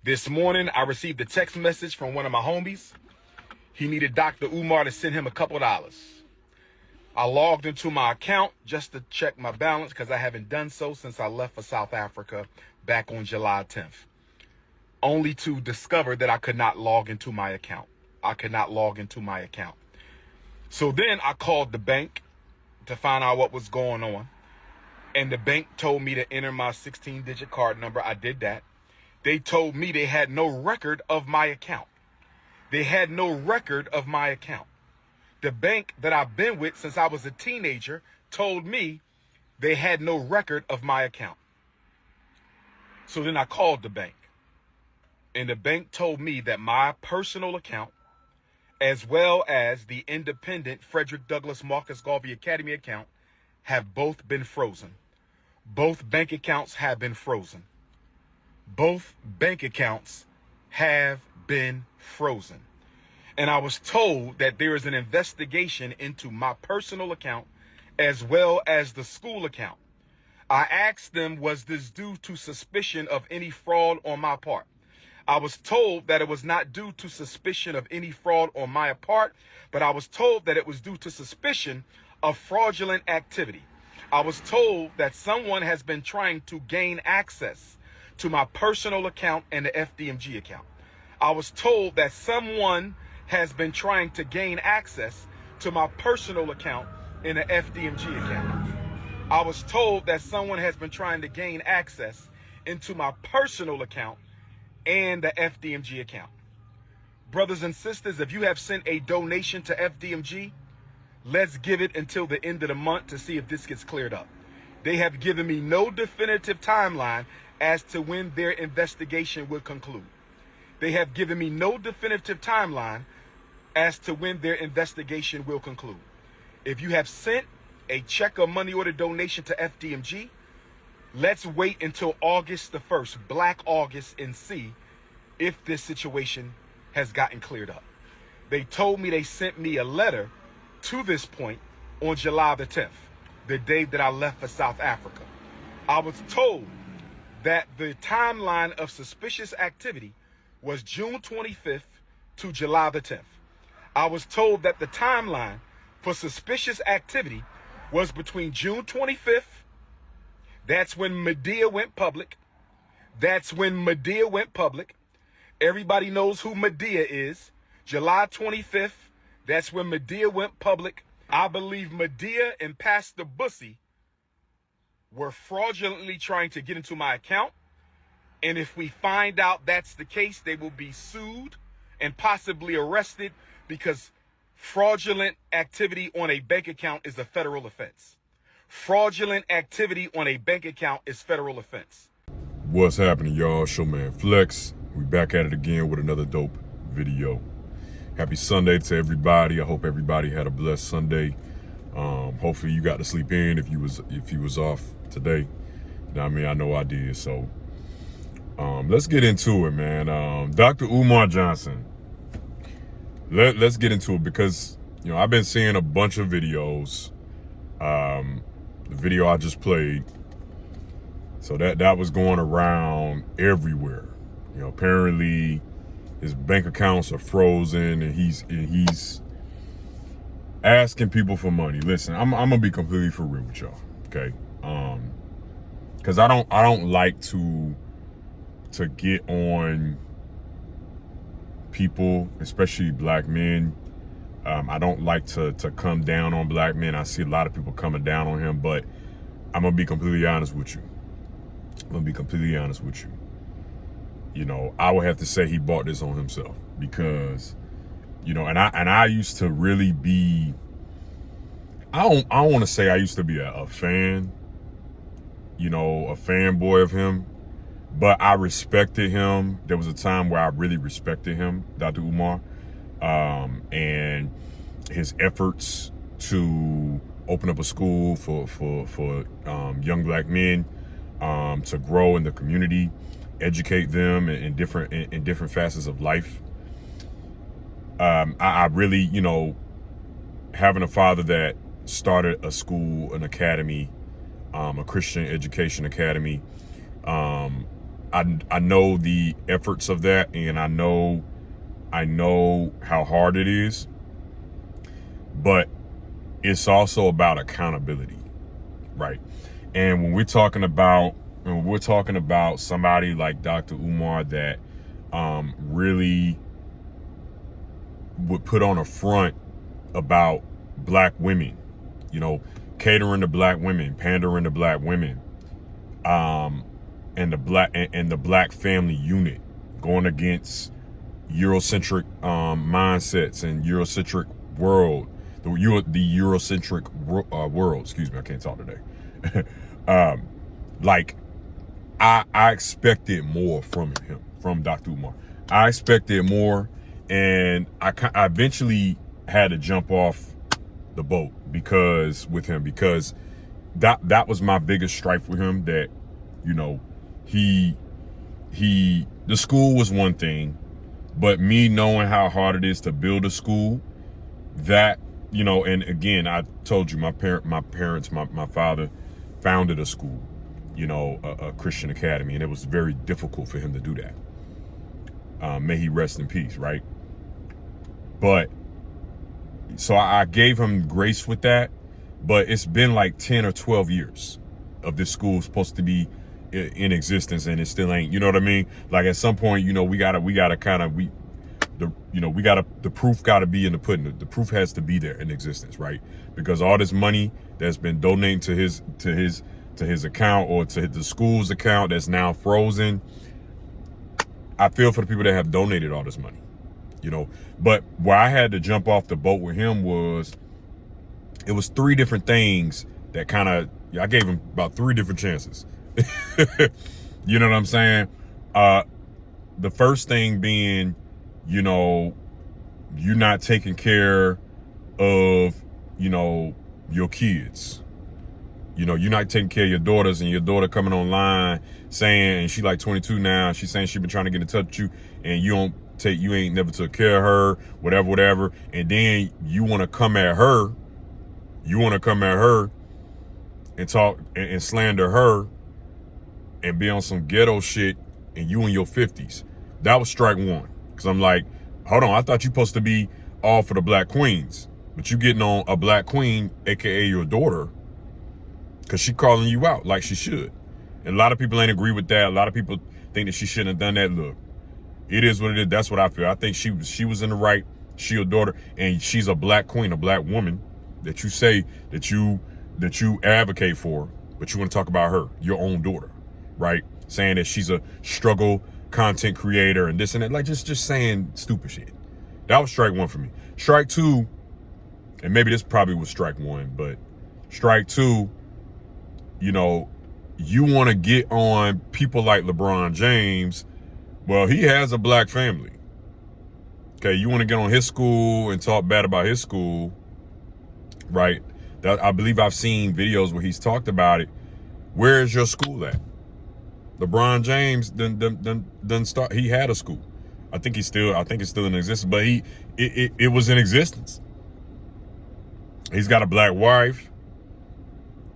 This morning, I received a text message from one of my homies. He needed Dr. Umar to send him a couple dollars. I logged into my account just to check my balance because I haven't done so since I left for South Africa back on July 10th. Only to discover that I could not log into my account. So then I called the bank to find out what was going on. And the bank told me to enter my 16-digit card number. I did that. They told me they had no record of my account. The bank that I've been with since I was a teenager told me they had no record of my account. So then I called the bank. And the bank told me that my personal account, as well as the independent Frederick Douglass Marcus Garvey Academy account, have both been frozen. Both bank accounts have been frozen. And I was told that there is an investigation into my personal account as well as the school account. I asked them, was this due to suspicion of any fraud on my part? I was told that it was not due to suspicion of any fraud on my part, but I was told that it was due to suspicion of fraudulent activity. I was told that someone has been trying to gain access to my personal account and the FDMG account. I was told that someone has been trying to gain access to my personal account and the FDMG account. I was told that someone has been trying to gain access into my personal account and the FDMG account. Brothers and sisters, if you have sent a donation to FDMG, let's give it until the end of the month to see if this gets cleared up. They have given me no definitive timeline as to when their investigation will conclude. If you have sent a check or money order donation to FDMG, let's wait until August the 1st, Black August, and see if this situation has gotten cleared up. They told me they sent me a letter to this point on July the 10th, the day that I left for South Africa. I was told that the timeline of suspicious activity was June 25th to July the 10th. I was told that the timeline for suspicious activity was between June 25th, that's when Medea went public. Everybody knows who Medea is. July 25th, that's when Medea went public. I believe Medea and Pastor Bussy were fraudulently trying to get into my account. And if we find out that's the case, they will be sued and possibly arrested because fraudulent activity on a bank account is a federal offense. What's happening, y'all? Showman Flex. We back at it again with another dope video. Happy Sunday to everybody. I hope everybody had a blessed Sunday. Hopefully you got to sleep in if you was off today. You know what I mean? I know I did. So let's get into it, man. Dr. Umar Johnson. Let's get into it because I've been seeing a bunch of videos. The video I just played. So that was going around everywhere. Apparently his bank accounts are frozen and he's asking people for money. Listen, I'm gonna be completely for real with y'all, okay? Because I don't like to get on people, especially black men. I don't like to come down on black men. I see a lot of people coming down on him, but I'm gonna be completely honest with you. I would have to say he bought this on himself because, and I used to really be, I don't want to say I used to be a fan, a fanboy of him, but I respected him. There was a time where I really respected him, Dr. Umar, and his efforts to open up a school for young black men, to grow in the community, educate them in different facets of life. I really, having a father that started a school, an academy, a Christian education academy, I know the efforts of that, and I know how hard it is, but it's also about accountability, right? And when we're talking about somebody like Dr. Umar that really would put on a front about black women, you know, catering to black women, pandering to black women, and the black family unit, going against Eurocentric mindsets and Eurocentric world, the Eurocentric world. Excuse me, I can't talk today. Like I expected more from him, from Dr. Umar. I expected more, and I eventually had to jump off the boat because that was my biggest strife with him. That, you know, the school was one thing, but me knowing how hard it is to build a school, that, you know, and again, I told you my father founded a school, you know, a Christian academy, and it was very difficult for him to do that. May he rest in peace, right? But so I gave him grace with that, but it's been like 10 or 12 years of this school supposed to be in existence, and it still ain't. You know what I mean? Like at some point, you know, we gotta kind of the proof gotta be in the pudding. The proof has to be there in existence, right? Because all this money that's been donated to his account, or to the school's account that's now frozen, I feel for the people that have donated all this money, you know. But where I had to jump off the boat with him was, it was three different things that kind of, I gave him about three different chances. You know what I'm saying? The first thing being, you know, you're not taking care of, you know, your kids. You know, you're not taking care of your daughters, and your daughter coming online saying, and she like 22 now, she's saying she been trying to get in touch with you, and you ain't never took care of her, whatever. And then you want to come at her and talk and slander her and be on some ghetto shit, and you in your 50s. That was strike one. Cause I'm like, hold on, I thought you supposed to be all for the black queens, but you getting on a black queen, AKA your daughter, cause she calling you out like she should. And a lot of people ain't agree with that. A lot of people think that she shouldn't have done that. Look, it is what it is. That's what I feel. I think she was in the right. She your daughter, and she's a black queen, a black woman that you say that you advocate for, but you want to talk about her, your own daughter, right? Saying that she's a struggle content creator and this and that, like just saying stupid shit. That was strike one for me. Strike two, and maybe this probably was strike one, but strike two, you know, you want to get on people like LeBron James. Well, he has a black family. Okay, you want to get on his school and talk bad about his school, right? I believe I've seen videos where he's talked about it. Where is your school at? LeBron James done start. He had a school. I think it's still in existence, but it was in existence. He's got a black wife,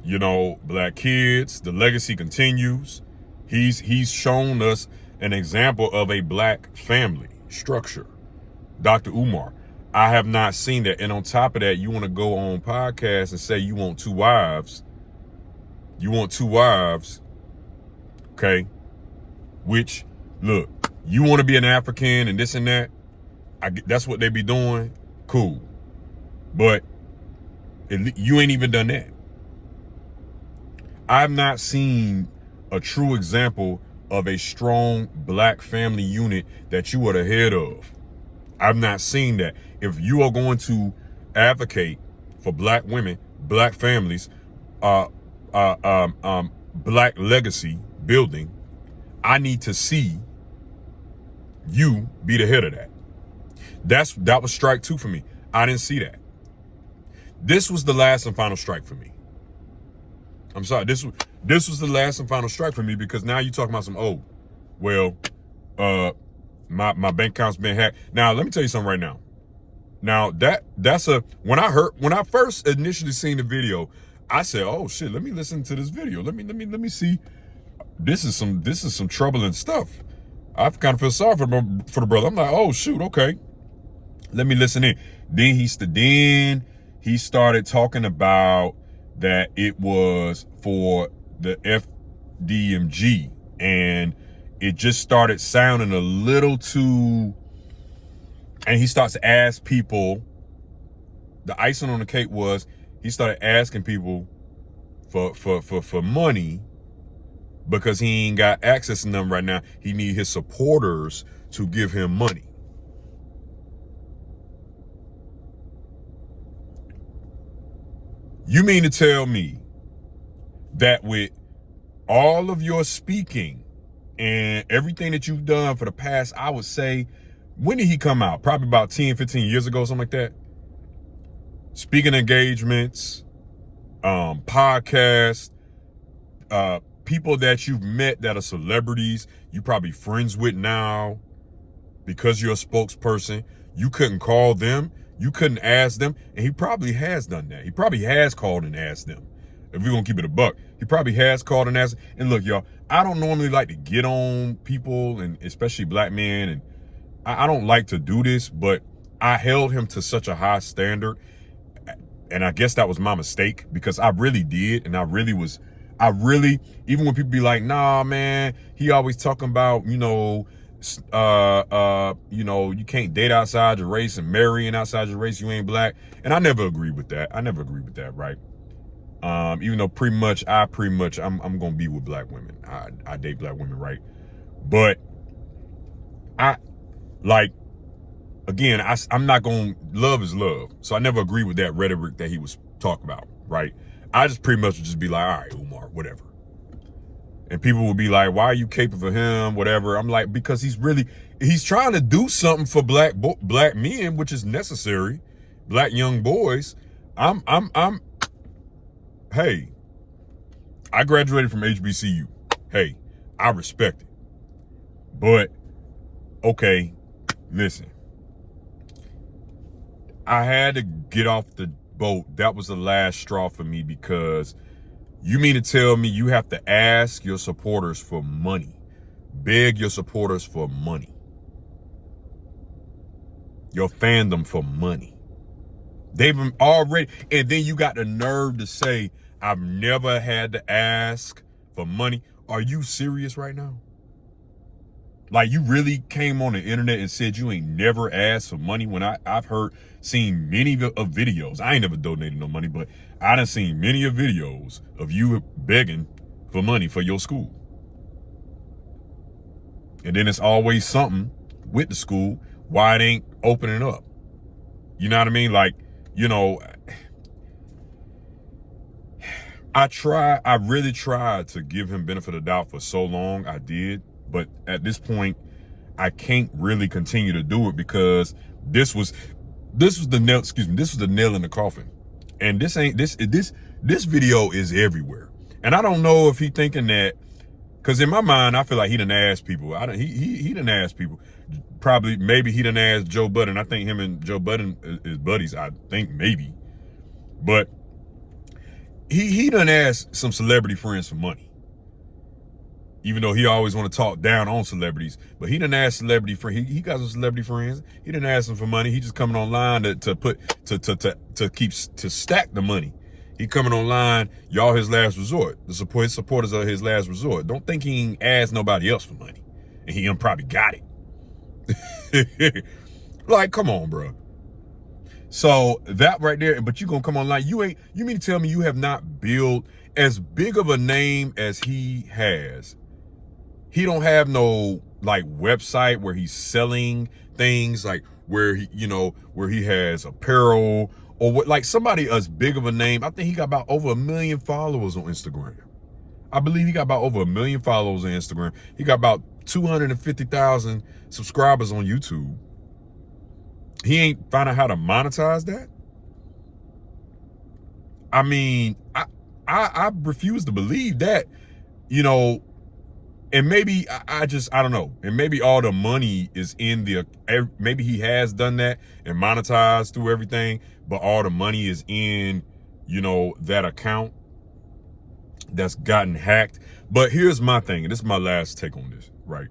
you know, black kids. The legacy continues. He's shown us an example of a black family structure. Dr. Umar, I have not seen that. And on top of that, you want to go on podcasts and say you want two wives. Okay, which, look, you want to be an African and this and that. That's what they be doing. Cool, but you ain't even done that. I've not seen a true example of a strong black family unit that you are the head of. I've not seen that. If you are going to advocate for black women, black families, black legacy building, I need to see you be the head of that. That was strike two for me. I didn't see that. This was the last and final strike for me. I'm sorry. This was the last and final strike for me, because now you're talking about my bank account's been hacked. Now let me tell you something right now. Now when I first initially seen the video, I said, oh shit, let me listen to this video. Let me see. this is some troubling stuff. I kind of feel sorry for the brother. I'm like, oh shoot, okay, let me listen in. Then he started talking about that it was for the FDMG, and it just started sounding a little too. And he starts to ask people. The icing on the cake was he started asking people for money because he ain't got access to them right now. He need his supporters to give him money. You mean to tell me that with all of your speaking and everything that you've done for the past, I would say, when did he come out? Probably about 10, 15 years ago, something like that. Speaking engagements, podcasts, people that you've met that are celebrities, you probably friends with now because you're a spokesperson. You couldn't call them. You couldn't ask them. And he probably has done that. He probably has called and asked them. If we're going to keep it a buck, he probably has called and asked. And look, y'all, I don't normally like to get on people, and especially black men. And I don't like to do this, but I held him to such a high standard. And I guess that was my mistake, because I really did. And I really, even when people be like, nah, man, he always talking about, you can't date outside your race and marrying outside your race, you ain't black. And I never agreed with that. Right? Even though I'm gonna be with black women. I date black women, right? But again, I'm not gonna, love is love. So I never agree with that rhetoric that he was talking about, right? I just pretty much would just be like, all right, Umar, whatever. And people would be like, why are you caping for him, whatever? I'm like, because he's trying to do something for black men, which is necessary. Black young boys. Hey, I graduated from HBCU. Hey, I respect it. But, okay, listen. I had to get off the boat. That was the last straw for me, because you mean to tell me you have to ask your supporters for money, beg your supporters for money, your fandom for money. They've already, and then you got the nerve to say, I've never had to ask for money. Are you serious right now? Like, you really came on the internet and said you ain't never asked for money, when I've seen many of videos. I ain't never donated no money, but I done seen many of videos of you begging for money for your school. And then it's always something with the school why it ain't opening up. You know what I mean? Like, I really tried to give him benefit of the doubt for so long. I did. But at this point, I can't really continue to do it, because this was the nail in the coffin. And this video is everywhere. And I don't know if he thinking that, because in my mind, I feel like he done asked people. He done asked people. Probably, maybe he done asked Joe Budden. I think him and Joe Budden is buddies. I think maybe. But he done asked some celebrity friends for money. Even though he always want to talk down on celebrities, but he done ask celebrity friends. He got some celebrity friends. He didn't ask them for money. He just coming online to stack the money. He coming online. Y'all his last resort. His supporters are his last resort. Don't think he ain't asked nobody else for money, and he done probably got it. Like, come on, bro. So that right there. But you gonna come online? You mean to tell me you have not built as big of a name as he has? He don't have no like website where he's selling things, like where he has apparel, or what, like somebody as big of a name. I think he got about over 1 million followers on Instagram. I believe he got about over 1 million followers on Instagram. He got about 250,000 subscribers on YouTube. He ain't found out how to monetize that. I mean, I refuse to believe that, and maybe I don't know. And maybe all the money is in maybe he has done that and monetized through everything, but all the money is in, that account. that's gotten hacked. But here's my thing, and this is my last take on this, right?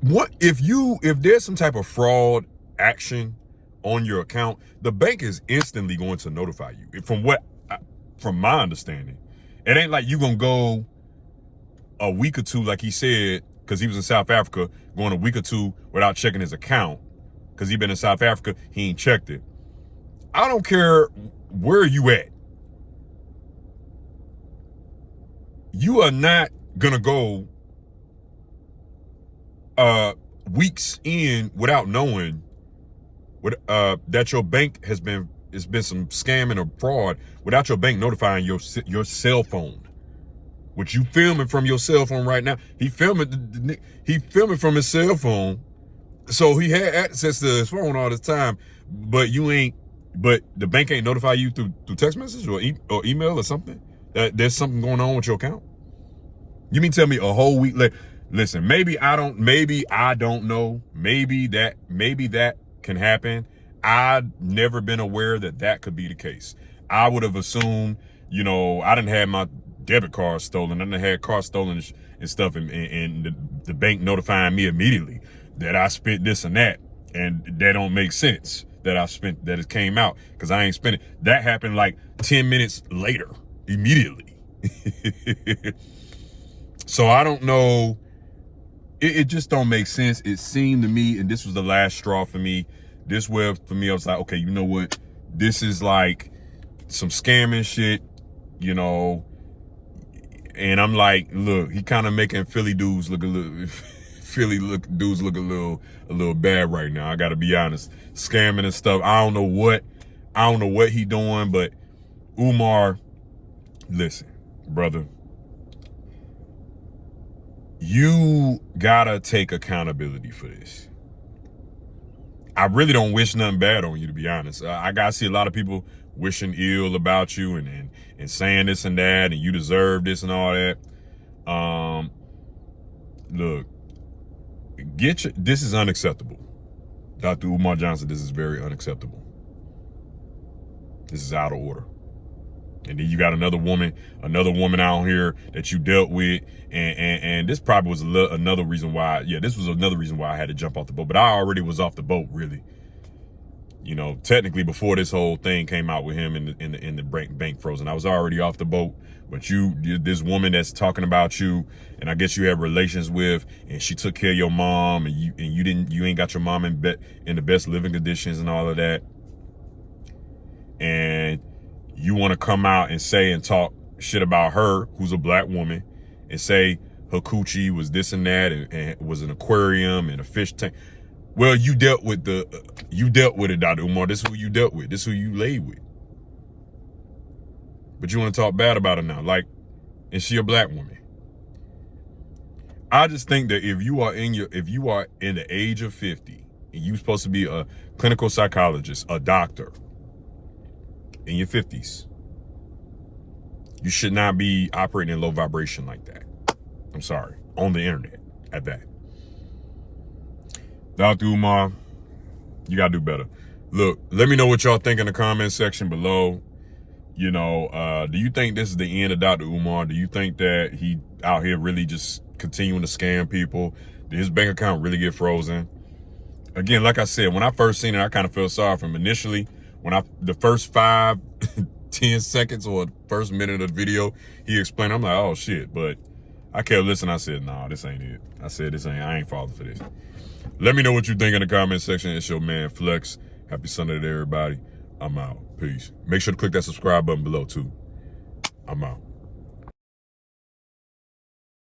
What if there's some type of fraud action on your account, the bank is instantly going to notify you. From my understanding, it ain't like you gonna go a week or two, like he said, because he was in South Africa, going a week or two without checking his account because he been in South Africa, he ain't checked it. I don't care where you at. You are not gonna go weeks in without knowing that your bank has been some scamming or fraud without your bank notifying your cell phone. Which you filming from your cell phone right now. He filming from his cell phone, so he had access to his phone all this time. But the bank ain't notify you through text message or email or something that there's something going on with your account. You mean tell me a whole week later? Listen, maybe I don't know. Maybe that can happen. I've never been aware that could be the case. I would have assumed, I didn't have my debit card stolen. I done had cars stolen and stuff, and the bank notifying me immediately that I spent this and that, and that don't make sense that it came out because I ain't spent it. That happened like 10 minutes later, immediately. So I don't know. It just don't make sense. It seemed to me, and this was the last straw for me. This web for me, I was like, okay, you know what? This is like some scamming shit, And I'm like, look, he kind of making Philly dudes look a little bad right now. I got to be honest, scamming and stuff. I don't know what he doing, but Umar, listen, brother, you gotta take accountability for this. I really don't wish nothing bad on you, to be honest. I gotta see a lot of people wishing ill about you and saying this and that, and you deserve this and all that. Look, this is unacceptable. Dr. Umar Johnson, this is very unacceptable. This is out of order. And then you got another woman out here that you dealt with, and this probably was another reason why. Yeah, this was another reason why I had to jump off the boat. But I already was off the boat, really. Technically before this whole thing came out with him in the bank frozen, I was already off the boat. But this woman that's talking about you, and I guess you have relations with, and she took care of your mom, and you ain't got your mom in the best living conditions and all of that, and you want to come out and say and talk shit about her, who's a black woman, and say her coochie was this and that, and was an aquarium and a fish tank. Well, you dealt with it, Dr. Umar. This is who you dealt with. This is who you laid with. But you want to talk bad about her now, like, is she a black woman? I just think that if you are in the age of 50 and you're supposed to be a clinical psychologist, a doctor, in your 50s, you should not be operating in low vibration like that. I'm sorry. On the internet at that. Dr. Umar, you gotta do better. Look, let me know what y'all think in the comment section below. Do you think this is the end of Dr. Umar? Do you think that he out here really just continuing to scam people? Did his bank account really get frozen? Again, like I said, when I first seen it, I kind of felt sorry for him initially. When the first 5-10 seconds or first minute of the video, he explained, I'm like, oh shit. But I kept listening. I said, nah, this ain't it. I said, I ain't falling for this. Let me know what you think in the comment section. It's your man Flex. Happy Sunday to everybody. I'm out. Peace. Make sure to click that subscribe button below too. I'm out.